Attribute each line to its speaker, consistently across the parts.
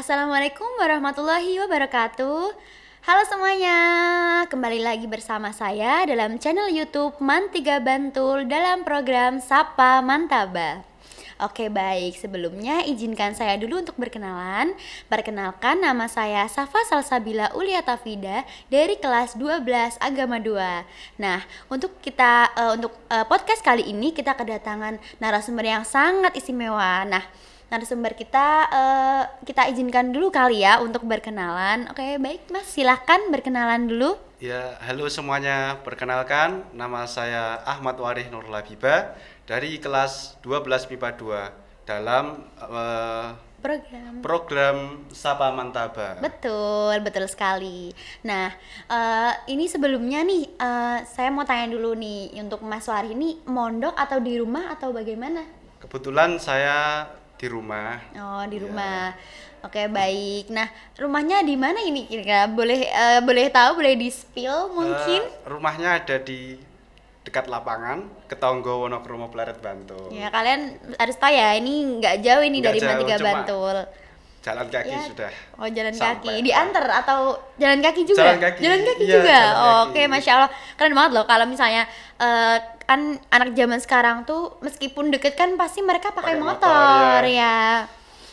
Speaker 1: Assalamualaikum warahmatullahi wabarakatuh. Halo semuanya, kembali lagi bersama saya dalam channel YouTube Man3 Bantul dalam program Sapa Mantaba. Oke baik, sebelumnya izinkan saya dulu untuk berkenalan. Perkenalkan, nama saya Safa Salsabila Uliata Fida dari kelas 12 Agama 2. Nah, untuk podcast kali ini kita kedatangan narasumber yang sangat istimewa. Nah, narasumber kita izinkan dulu kali ya untuk berkenalan. Oke, baik Mas, silahkan berkenalan dulu.
Speaker 2: Ya, halo semuanya. Perkenalkan, nama saya Ahmad Warih Nurul Habiba dari kelas 12 MIPA 2 dalam program Sapa Mantaba.
Speaker 1: Betul sekali. Nah, ini sebelumnya nih, saya mau tanya dulu nih, untuk Mas Warih ini mondok atau di rumah atau bagaimana?
Speaker 2: Kebetulan saya di rumah.
Speaker 1: Oh, di rumah. Oke, baik. Nah, rumahnya di mana ini kira-kira? Boleh tahu, boleh di-spill mungkin?
Speaker 2: Rumahnya ada di dekat lapangan Ketonggo Wonokromo Pleret Bantul.
Speaker 1: Ya, kalian harus tahu ya, ini nggak jauh ini dari
Speaker 2: Nggak jauh,
Speaker 1: Man3
Speaker 2: cuma
Speaker 1: Bantul.
Speaker 2: Jalan kaki
Speaker 1: Ya.
Speaker 2: sudah.
Speaker 1: Oh, jalan
Speaker 2: sampai.
Speaker 1: kaki. Diantar atau jalan kaki juga?
Speaker 2: Jalan kaki. Iya,
Speaker 1: juga.
Speaker 2: jalan kaki.
Speaker 1: Oke, Masya Allah. Keren banget loh kalau misalnya kan anak zaman sekarang tuh meskipun deket kan pasti mereka pakai motor ya.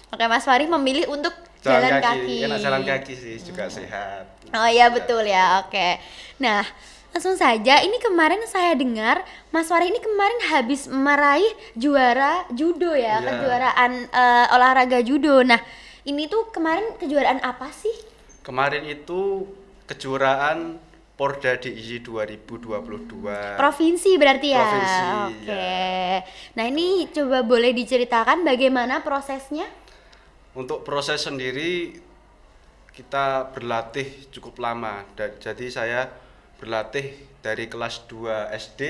Speaker 1: Oke, Mas Fari memilih untuk jalan kaki.
Speaker 2: Enak jalan kaki sih, juga sehat.
Speaker 1: Oh iya, betul ya. Oke. Nah, langsung saja, ini kemarin saya dengar Mas Wari ini kemarin habis meraih juara judo ya,
Speaker 2: Iya.
Speaker 1: kejuaraan olahraga judo. Nah, ini tuh kemarin kejuaraan apa sih?
Speaker 2: Kemarin itu kejuaraan Porda DIY 2022.
Speaker 1: Provinsi berarti ya?
Speaker 2: Provinsi,
Speaker 1: Oke. Nah, ini coba boleh diceritakan bagaimana prosesnya?
Speaker 2: Untuk proses sendiri kita berlatih cukup lama. Jadi saya berlatih dari kelas 2 SD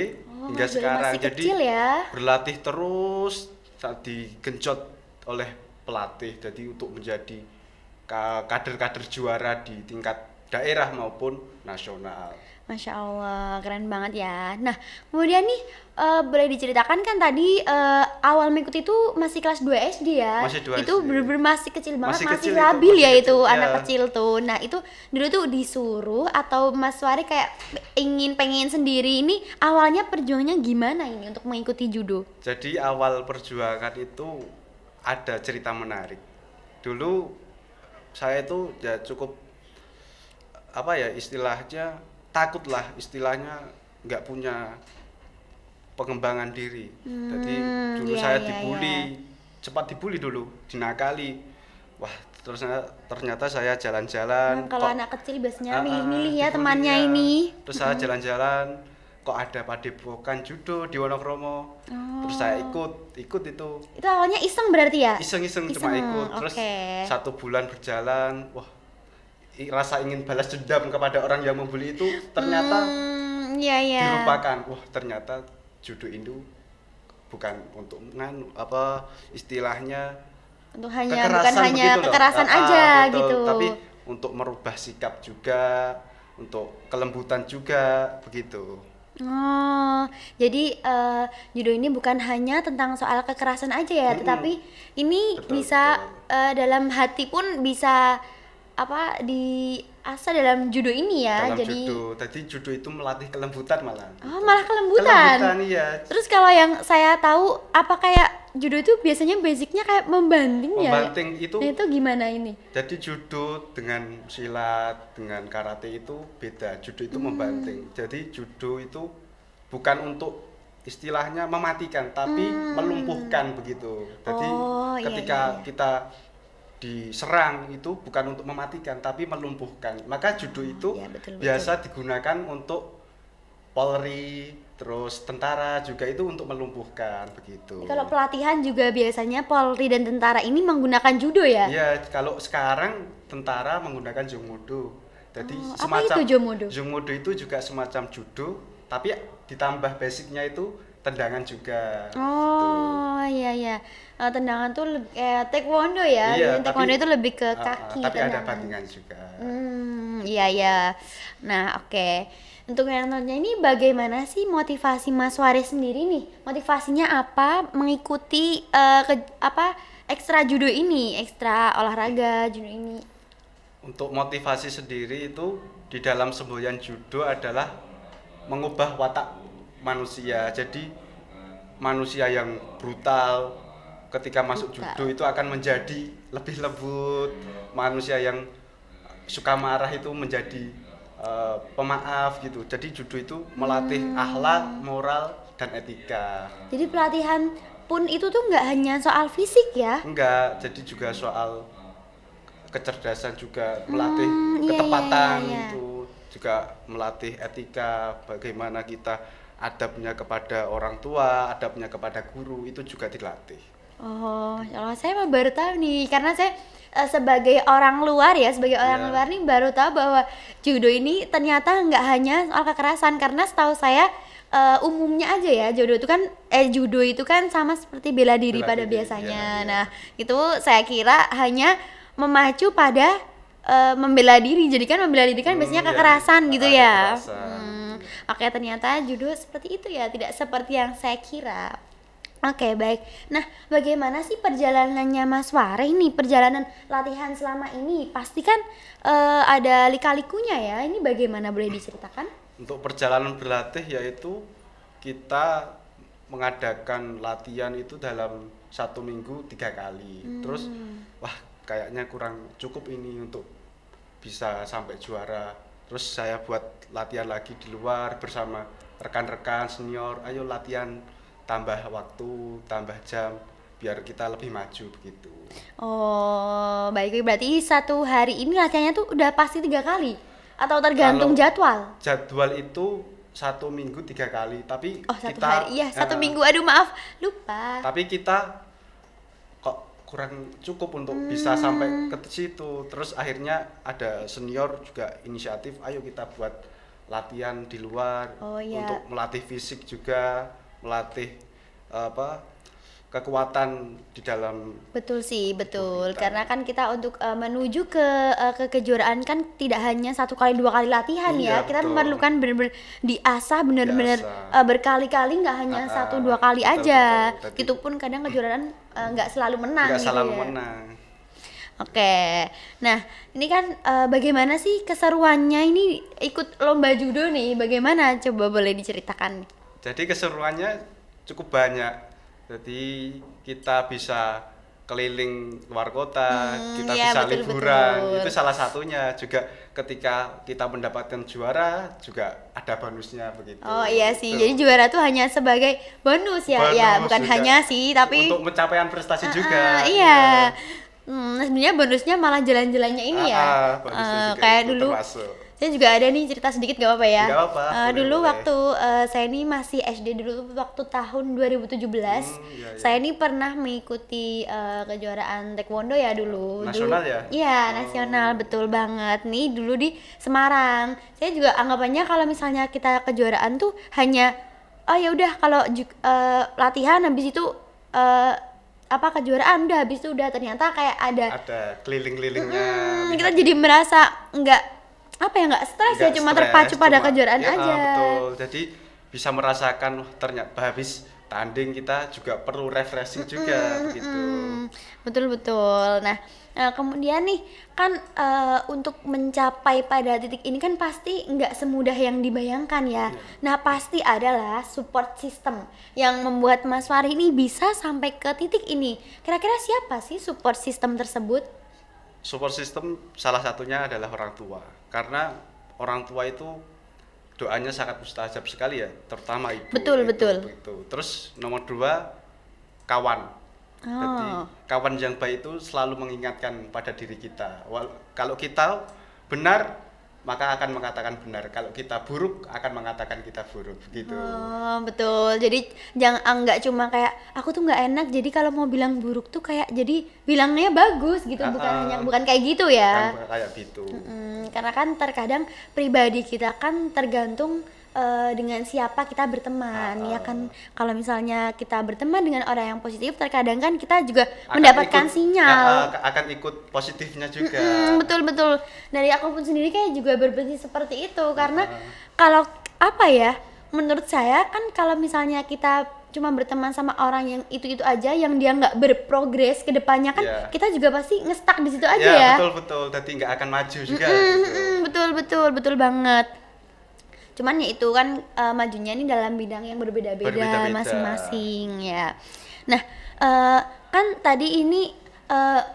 Speaker 2: hingga
Speaker 1: dari
Speaker 2: sekarang.
Speaker 1: masih
Speaker 2: Jadi
Speaker 1: kecil ya?
Speaker 2: berlatih terus saat digenjot oleh pelatih. Jadi untuk menjadi kader-kader juara di tingkat daerah maupun nasional.
Speaker 1: Masya Allah, keren banget ya. Nah, kemudian nih boleh diceritakan kan tadi awal mengikuti itu masih kelas 2 SD ya?
Speaker 2: Masih 2
Speaker 1: Itu
Speaker 2: SD.
Speaker 1: bener-bener masih kecil banget,
Speaker 2: Masih
Speaker 1: masih
Speaker 2: kecil
Speaker 1: labil
Speaker 2: itu,
Speaker 1: ya
Speaker 2: masih
Speaker 1: itu
Speaker 2: kecil,
Speaker 1: anak
Speaker 2: ya.
Speaker 1: kecil tuh. Nah, itu dulu tuh disuruh atau Mas Wari kayak pengen sendiri, ini awalnya perjuangannya gimana ini untuk mengikuti judo?
Speaker 2: Jadi awal perjuangan itu ada cerita menarik. Dulu saya itu ya cukup istilahnya takut lah, istilahnya nggak punya pengembangan diri. Jadi dulu
Speaker 1: Iya,
Speaker 2: saya
Speaker 1: iya,
Speaker 2: dibully, cepat dibully dulu, dinakali. Wah, terus ternyata saya jalan-jalan.
Speaker 1: Kalau
Speaker 2: kok
Speaker 1: anak kecil biasanya milih-milih ya
Speaker 2: dibully,
Speaker 1: temannya
Speaker 2: ya.
Speaker 1: ini.
Speaker 2: Terus saya jalan-jalan, kok ada padepokan judo di Wonokromo. Terus saya ikut itu.
Speaker 1: Itu awalnya iseng berarti ya?
Speaker 2: Iseng-iseng cuma ikut. Terus
Speaker 1: oke.
Speaker 2: 1 bulan berjalan, wah, rasa ingin balas dendam kepada orang yang membuli itu ternyata
Speaker 1: Iya.
Speaker 2: dilupakan. Wah, ternyata judo itu bukan untuk istilahnya
Speaker 1: Untuk bukan
Speaker 2: kekerasan
Speaker 1: hanya
Speaker 2: begitu loh.
Speaker 1: kekerasan aja
Speaker 2: Betul.
Speaker 1: gitu.
Speaker 2: Tapi untuk merubah sikap juga, untuk kelembutan juga begitu.
Speaker 1: Oh, jadi judo ini bukan hanya tentang soal kekerasan aja ya, tetapi ini
Speaker 2: Betul,
Speaker 1: bisa
Speaker 2: betul.
Speaker 1: dalam hati pun bisa diasah dalam judo ini ya.
Speaker 2: Dalam
Speaker 1: Jadi
Speaker 2: judo itu melatih kelembutan malah.
Speaker 1: oh, malah kelembutan.
Speaker 2: Kelembutan, iya.
Speaker 1: Terus kalau yang saya tahu apa kayak judo itu biasanya basicnya kayak membanting ya?
Speaker 2: Membanting itu.
Speaker 1: Nah, itu gimana ini?
Speaker 2: Jadi judo dengan silat, dengan karate itu beda. Judo itu membanting. Jadi judo itu bukan untuk istilahnya mematikan, tapi melumpuhkan begitu. Jadi
Speaker 1: Oh, iya,
Speaker 2: ketika
Speaker 1: iya.
Speaker 2: kita diserang itu bukan untuk mematikan, tapi melumpuhkan. Maka judo itu
Speaker 1: iya, betul.
Speaker 2: biasa digunakan untuk Polri, terus tentara juga itu untuk melumpuhkan begitu.
Speaker 1: Kalau pelatihan juga biasanya Polri dan tentara ini menggunakan judo ya?
Speaker 2: Iya, kalau sekarang tentara menggunakan Jongmudo. Jadi
Speaker 1: apa itu Jongmudo?
Speaker 2: Jongmudo itu juga semacam judo, tapi ditambah basicnya itu tendangan juga.
Speaker 1: Oh, iya. Tendangan tuh kayak taekwondo ya.
Speaker 2: Iya,
Speaker 1: Jadi taekwondo itu lebih ke kaki
Speaker 2: tapi ada
Speaker 1: tendangan.
Speaker 2: bandingan juga.
Speaker 1: Iya. Nah, oke. Untuk yang nanya ini bagaimana sih motivasi Mas Waris sendiri nih? Motivasinya apa mengikuti ekstra judo ini, ekstra olahraga judo ini?
Speaker 2: Untuk motivasi sendiri itu di dalam semboyan judo adalah mengubah watak manusia. Jadi manusia yang brutal ketika masuk judo itu akan menjadi lebih lembut. Manusia yang suka marah itu menjadi pemaaf gitu. Jadi judo itu melatih akhlak, moral, dan etika.
Speaker 1: Jadi pelatihan pun itu tuh nggak hanya soal fisik ya?
Speaker 2: Enggak, jadi juga soal kecerdasan juga, melatih
Speaker 1: Iya,
Speaker 2: ketepatan
Speaker 1: iya.
Speaker 2: itu juga melatih etika, bagaimana kita adabnya kepada orang tua, adabnya kepada guru itu juga dilatih.
Speaker 1: Oh, kalau saya mah baru tahu nih, karena saya sebagai orang luar ya, sebagai orang
Speaker 2: Iya.
Speaker 1: luar nih baru tahu bahwa judo ini ternyata nggak hanya soal kekerasan, karena setahu saya umumnya aja ya judo itu kan sama seperti bela diri
Speaker 2: Bela
Speaker 1: pada
Speaker 2: diri,
Speaker 1: biasanya.
Speaker 2: iya, iya.
Speaker 1: Nah, itu saya kira hanya memacu pada membela diri. Jadi kan membela diri kan biasanya
Speaker 2: Iya,
Speaker 1: kekerasan gitu
Speaker 2: ada
Speaker 1: ya.
Speaker 2: kekerasan.
Speaker 1: Makanya ternyata judo seperti itu ya, tidak seperti yang saya kira. Oke, baik. Nah, bagaimana sih perjalanannya Mas Wareh nih? Perjalanan latihan selama ini pasti kan ada lika-likunya ya. Ini bagaimana, boleh diceritakan?
Speaker 2: Untuk perjalanan berlatih yaitu kita mengadakan latihan itu dalam 1 minggu 3 kali. Terus wah kayaknya kurang cukup ini untuk bisa sampai juara. Terus saya buat latihan lagi di luar bersama rekan-rekan senior. Ayo latihan, tambah waktu, tambah jam biar kita lebih maju begitu.
Speaker 1: Oh, baik. Berarti satu hari ini latihannya tuh udah pasti 3 kali? Atau tergantung
Speaker 2: Kalau
Speaker 1: jadwal?
Speaker 2: Jadwal itu 1 minggu 3 kali, tapi
Speaker 1: Oh, satu
Speaker 2: kita
Speaker 1: hari. Iya, satu minggu. Aduh, maaf. Lupa.
Speaker 2: Tapi kita kok kurang cukup untuk bisa sampai ke situ. Terus akhirnya ada senior juga inisiatif, ayo kita buat latihan di luar
Speaker 1: Oh, iya.
Speaker 2: untuk melatih fisik juga, melatih kekuatan di dalam.
Speaker 1: Betul sih, betul.
Speaker 2: kita.
Speaker 1: Karena kan kita untuk menuju ke kejuaraan kan tidak hanya 1 kali 2 kali latihan ya.
Speaker 2: Iya,
Speaker 1: Kita
Speaker 2: betul.
Speaker 1: memerlukan benar-benar diasah benar-benar
Speaker 2: Diasah.
Speaker 1: berkali-kali, nggak hanya 1 2 kali
Speaker 2: betul,
Speaker 1: aja.
Speaker 2: betul. Tadi-
Speaker 1: Itu pun kadang kejuaraan nggak selalu menang
Speaker 2: Nggak
Speaker 1: gitu
Speaker 2: selalu
Speaker 1: ya.
Speaker 2: menang.
Speaker 1: Oke. Nah, ini kan bagaimana sih keseruannya ini ikut lomba judo nih? Bagaimana? Coba boleh diceritakan.
Speaker 2: Jadi keseruannya cukup banyak. Jadi kita bisa keliling luar kota, kita
Speaker 1: iya,
Speaker 2: bisa
Speaker 1: betul,
Speaker 2: liburan.
Speaker 1: betul.
Speaker 2: Itu salah satunya. Juga ketika kita mendapatkan juara juga ada bonusnya begitu.
Speaker 1: Oh iya sih.
Speaker 2: Tuh.
Speaker 1: Jadi juara tuh hanya sebagai bonus ya. Ya,
Speaker 2: Bonus
Speaker 1: bukan
Speaker 2: juga.
Speaker 1: hanya sih, tapi
Speaker 2: untuk pencapaian prestasi juga.
Speaker 1: iya. Sebenarnya bonusnya malah jalan-jalannya ini ya.
Speaker 2: Bonusnya juga
Speaker 1: Kayak
Speaker 2: itu
Speaker 1: dulu
Speaker 2: termasuk.
Speaker 1: saya juga ada nih cerita sedikit, gak apa-apa ya.
Speaker 2: Nggak apa-apa, boleh,
Speaker 1: Dulu
Speaker 2: boleh.
Speaker 1: waktu saya ini masih SD dulu, waktu tahun 2017.
Speaker 2: Iya, iya.
Speaker 1: Saya ini pernah mengikuti kejuaraan taekwondo ya dulu.
Speaker 2: Nasional
Speaker 1: Dulu-
Speaker 2: ya?
Speaker 1: Iya, nasional, betul banget. Nih dulu di Semarang. Saya juga anggapannya kalau misalnya kita kejuaraan tuh hanya oh ya udah kalau latihan habis itu kejuaraan udah, habis itu udah. Ternyata kayak ada
Speaker 2: Ada keliling-kelilingnya.
Speaker 1: kita jadi merasa nggak nggak stres ya,
Speaker 2: Nggak
Speaker 1: cuma
Speaker 2: stres,
Speaker 1: terpacu pada
Speaker 2: cuma-
Speaker 1: kejuaraan
Speaker 2: ya,
Speaker 1: aja.
Speaker 2: Betul. Jadi bisa merasakan ternyata habis tanding kita juga perlu refreshing juga begitu.
Speaker 1: Betul. Nah, kemudian nih kan untuk mencapai pada titik ini kan pasti nggak semudah yang dibayangkan ya. Nah, pasti adalah support system yang membuat Mas Fahri ini bisa sampai ke titik ini. Kira-kira siapa sih support system tersebut?
Speaker 2: Support system salah satunya adalah orang tua. Karena orang tua itu doanya sangat mustajab sekali ya, terutama ibu.
Speaker 1: Betul.
Speaker 2: Begitu. Terus nomor 2 kawan. Jadi kawan yang baik itu selalu mengingatkan pada diri kita. Kalau kita benar maka akan mengatakan benar. Kalau kita buruk akan mengatakan kita buruk. Begitu.
Speaker 1: Oh, betul. Jadi jangan nggak cuma kayak aku tuh nggak enak, jadi kalau mau bilang buruk tuh kayak jadi bilangnya bagus gitu, bukan kayak gitu ya.
Speaker 2: Kan kayak gitu.
Speaker 1: Karena kan terkadang pribadi kita kan tergantung dengan siapa kita berteman, ya kan. Kalau misalnya kita berteman dengan orang yang positif, terkadang kan kita juga mendapatkan sinyal.
Speaker 2: Akan ikut positifnya juga.
Speaker 1: Betul. Dari aku pun sendiri kayak juga berpikir seperti itu, karena kalau menurut saya kan kalau misalnya kita cuma berteman sama orang yang itu aja, yang dia nggak berprogres ke depannya kan, kita juga pasti ngestak di situ aja ya.
Speaker 2: Betul, jadi nggak akan maju juga.
Speaker 1: Betul banget. Cuman ya itu kan majunya ini dalam bidang yang berbeda-beda masing-masing ya. Nah, kan tadi ini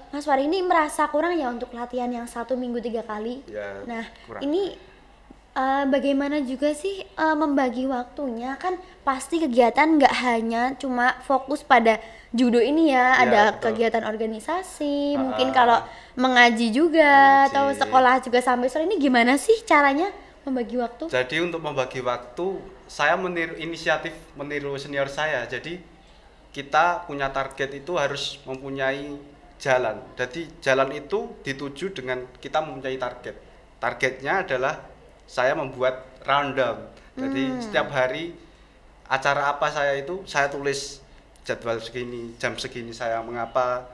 Speaker 1: Mas Fahri ini merasa kurang ya untuk latihan yang 1 minggu 3 kali.
Speaker 2: Ya,
Speaker 1: nah,
Speaker 2: kurang.
Speaker 1: Ini bagaimana juga sih membagi waktunya, kan pasti kegiatan nggak hanya cuma fokus pada judo ini ya, ada betul. Kegiatan organisasi, mungkin kalau mengaji juga atau sekolah juga sampai sore. Ini gimana sih caranya membagi waktu?
Speaker 2: Jadi untuk membagi waktu, saya inisiatif meniru senior saya. Jadi kita punya target itu harus mempunyai jalan. Jadi jalan itu dituju dengan kita mempunyai target. Targetnya adalah saya membuat rundown. Jadi setiap hari acara apa saya tulis jadwal segini, jam segini saya mengapa,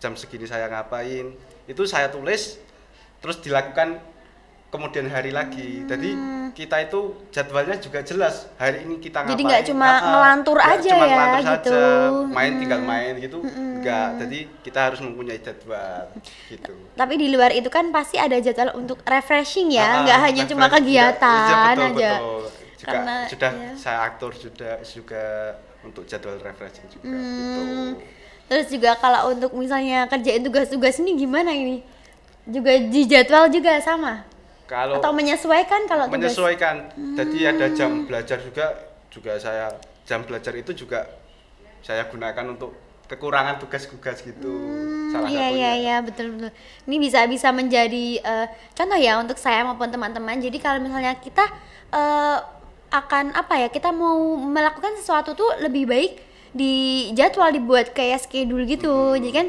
Speaker 2: jam segini saya ngapain. Itu saya tulis terus dilakukan kemudian hari lagi. Jadi kita itu jadwalnya juga jelas. Hari ini kita ngapain.
Speaker 1: Jadi nggak cuma ngelantur aja
Speaker 2: cuma
Speaker 1: ya
Speaker 2: ngelantur
Speaker 1: gitu.
Speaker 2: Saja, main tinggal main gitu. Enggak. Jadi kita harus mempunyai jadwal gitu.
Speaker 1: Tapi di luar itu kan pasti ada jadwal untuk refreshing ya, nggak hanya cuma kegiatan
Speaker 2: betul,
Speaker 1: aja.
Speaker 2: Betul. Juga
Speaker 1: karena
Speaker 2: sudah saya atur juga untuk jadwal refreshing juga gitu.
Speaker 1: Terus juga kalau untuk misalnya kerjain tugas-tugas ini gimana ini? Juga di jadwal juga sama? Atau menyesuaikan kalau tugas?
Speaker 2: Menyesuaikan. Jadi ada jam belajar juga saya jam belajar itu juga saya gunakan untuk kekurangan tugas-tugas gitu. Salah satunya.
Speaker 1: Iya betul. Ini bisa menjadi contoh ya untuk saya maupun teman-teman. Jadi kalau misalnya kita akan kita mau melakukan sesuatu tuh lebih baik di jadwal, dibuat kayak schedule gitu. Jadi kan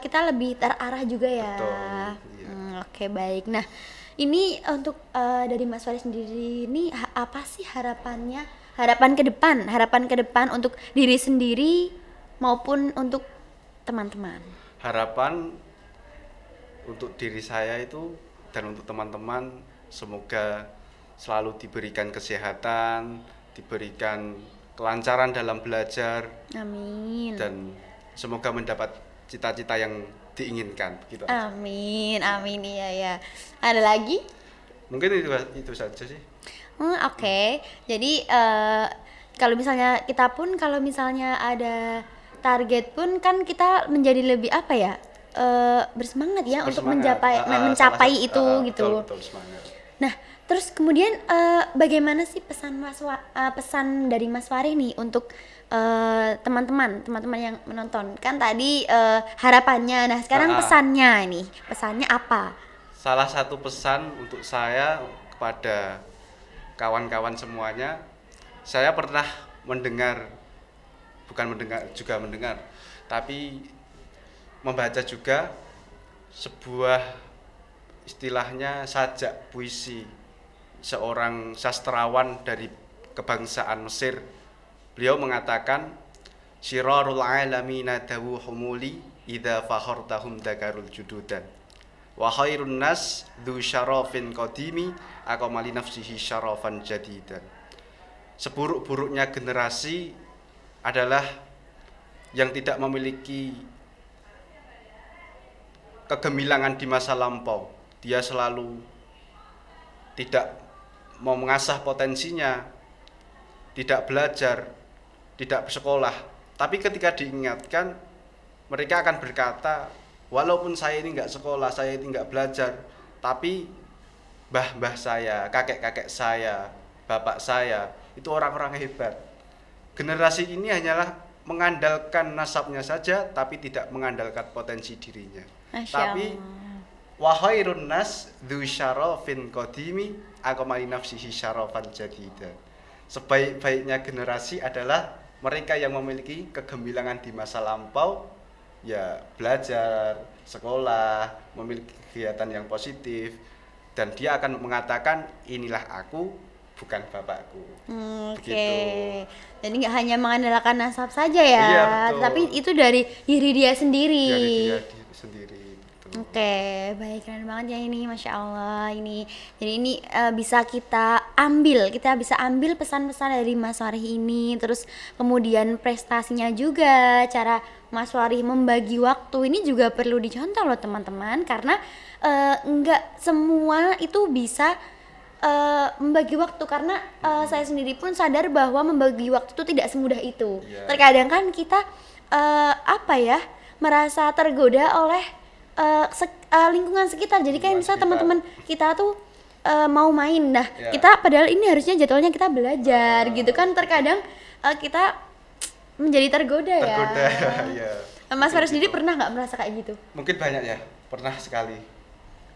Speaker 1: kita lebih terarah juga ya.
Speaker 2: Betul, iya.
Speaker 1: Oke, baik. Nah, ini untuk dari Mas Fahri sendiri ini apa sih harapan ke depan untuk diri sendiri maupun untuk teman-teman?
Speaker 2: Harapan untuk diri saya itu dan untuk teman-teman, semoga selalu diberikan kesehatan, diberikan kelancaran dalam belajar.
Speaker 1: Amin.
Speaker 2: Dan semoga mendapat cita-cita yang diinginkan gitu.
Speaker 1: Amin ya. Ada lagi?
Speaker 2: Mungkin itu saja sih.
Speaker 1: Oke. Jadi kalau misalnya kita pun kalau misalnya ada target pun kan kita menjadi lebih bersemangat ya untuk mencapai itu gitu.
Speaker 2: Betul, semangat.
Speaker 1: Nah, terus kemudian bagaimana sih pesan dari Mas Fahri nih untuk teman-teman yang menonton? Kan tadi harapannya, nah sekarang pesannya apa?
Speaker 2: Salah satu pesan untuk saya kepada kawan-kawan semuanya, saya pernah mendengar, tapi membaca juga sebuah istilahnya sajak puisi seorang sastrawan dari kebangsaan Mesir. Beliau mengatakan, syirarul alamina dawu humuli idza fakhartahum dakarul jududan wa khairun nas dzu syarafin qadimi aqamali nafsihi syarafan jadidan. Seburuk-buruknya generasi adalah yang tidak memiliki kegemilangan di masa lampau. Dia selalu tidak mau mengasah potensinya, tidak belajar, tidak bersekolah. Tapi ketika diingatkan, mereka akan berkata, walaupun saya ini nggak sekolah, saya ini nggak belajar, tapi mbah-mbah saya, kakek-kakek saya, bapak saya, itu orang-orang hebat. Generasi ini hanyalah mengandalkan nasabnya saja, tapi tidak mengandalkan potensi dirinya. Tapi wahairun nas dzu syarafin qadimi aqamali nafsihi syarafan jadidan. Sebaik-baiknya generasi adalah mereka yang memiliki kegemilangan di masa lampau, ya belajar, sekolah, memiliki kegiatan yang positif, dan dia akan mengatakan inilah aku, bukan bapakku.
Speaker 1: Oke. Jadi nggak hanya mengandalkan nasab saja ya,
Speaker 2: iya,
Speaker 1: tapi itu dari diri dia sendiri.
Speaker 2: Dari dia sendiri.
Speaker 1: Oke, baik, keren banget ya ini, Masya Allah ini. Jadi ini bisa kita ambil pesan-pesan dari Mas Warih ini, terus kemudian prestasinya juga, cara Mas Warih membagi waktu ini juga perlu dicontoh loh teman-teman, karena nggak semua itu bisa membagi waktu, karena saya sendiri pun sadar bahwa membagi waktu itu tidak semudah itu. Terkadang kan kita merasa tergoda oleh lingkungan sekitar. Jadi kayak misalnya teman-teman kita tuh mau main, kita padahal ini harusnya jadwalnya kita belajar gitu kan, terkadang kita menjadi tergoda ya. Mas Faris sendiri pernah nggak merasa kayak gitu?
Speaker 2: Mungkin banyak ya, pernah sekali.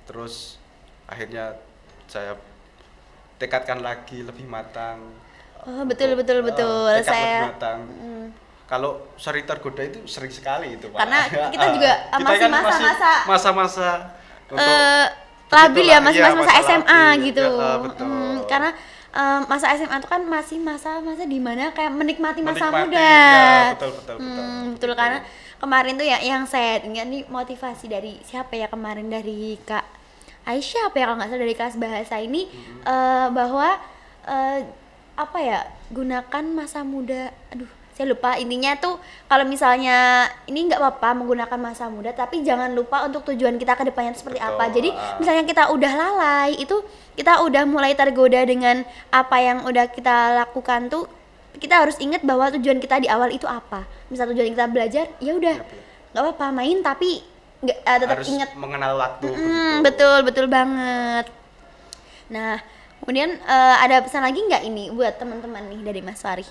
Speaker 2: Terus akhirnya saya tekadkan lagi lebih matang.
Speaker 1: Betul.
Speaker 2: Saya lebih matang. Kalau sering tergoda itu sering sekali itu, Pak.
Speaker 1: Karena kita juga masih
Speaker 2: masa-masa
Speaker 1: labil ya, masih masa SMA
Speaker 2: labil,
Speaker 1: gitu.
Speaker 2: Betul.
Speaker 1: Karena masa SMA itu kan masih masa-masa dimana kayak menikmati masa muda.
Speaker 2: Ya, betul.
Speaker 1: Karena kemarin tuh yang saya ingat nih motivasi dari siapa ya kemarin, dari Kak Aisyah apa ya kalau nggak salah, dari kelas bahasa ini bahwa gunakan masa muda. Saya lupa, intinya tuh kalau misalnya ini nggak apa-apa menggunakan masa muda, tapi jangan lupa untuk tujuan kita ke depannya seperti apa. Jadi misalnya kita udah lalai, itu kita udah mulai tergoda dengan apa yang udah kita lakukan tuh, kita harus ingat bahwa tujuan kita di awal itu apa. Misal tujuan kita belajar, ya udah nggak apa-apa main, tapi tetap
Speaker 2: harus
Speaker 1: ingat
Speaker 2: mengenal waktu.
Speaker 1: Betul banget. Nah, kemudian ada pesan lagi nggak ini buat teman-teman nih dari Mas Warih?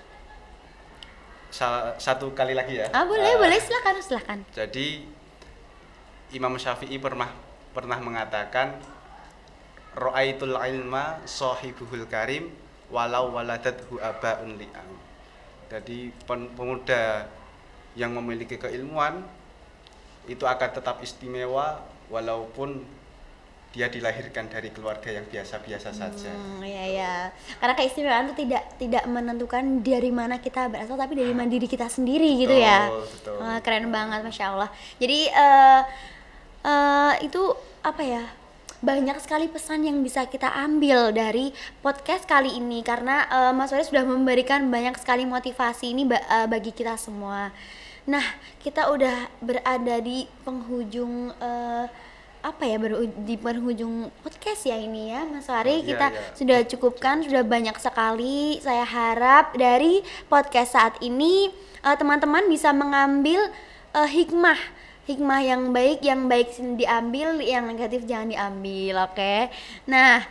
Speaker 2: Satu kali lagi ya.
Speaker 1: Boleh, silakan.
Speaker 2: Jadi Imam Syafi'i pernah mengatakan, ra'aitul ilma sahibuhul karim walau waladathu abaun li'am. Jadi pemuda yang memiliki keilmuan itu akan tetap istimewa walaupun dia dilahirkan dari keluarga yang biasa-biasa saja.
Speaker 1: Iya. Karena keistimewaan itu tidak menentukan dari mana kita berasal, tapi dari mana diri kita sendiri gitu ya.
Speaker 2: Betul.
Speaker 1: Keren banget, Masya Allah. Jadi itu banyak sekali pesan yang bisa kita ambil dari podcast kali ini, karena Mas Warih sudah memberikan banyak sekali motivasi ini bagi kita semua. Nah, kita udah berada di penghujung di penghujung podcast ya ini ya, Mas Warih. Kita sudah cukupkan, sudah banyak sekali. Saya harap dari podcast saat ini teman-teman bisa mengambil hikmah yang baik diambil, yang negatif jangan diambil, oke? Nah,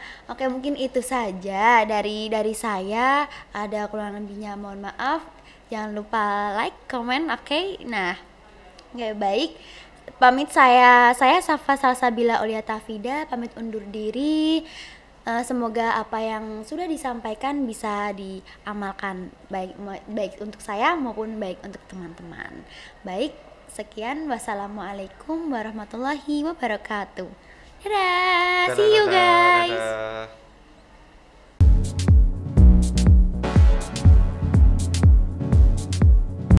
Speaker 1: mungkin itu saja dari saya. Ada kekurangan lebihnya mohon maaf. Jangan lupa like, comment, oke? Nah, baik. Pamit saya Safa Salsabila Aulia Tafida, pamit undur diri. Semoga apa yang sudah disampaikan bisa diamalkan, baik untuk saya maupun baik untuk teman-teman. Baik, sekian. Wassalamualaikum warahmatullahi wabarakatuh. Dadah, see you guys.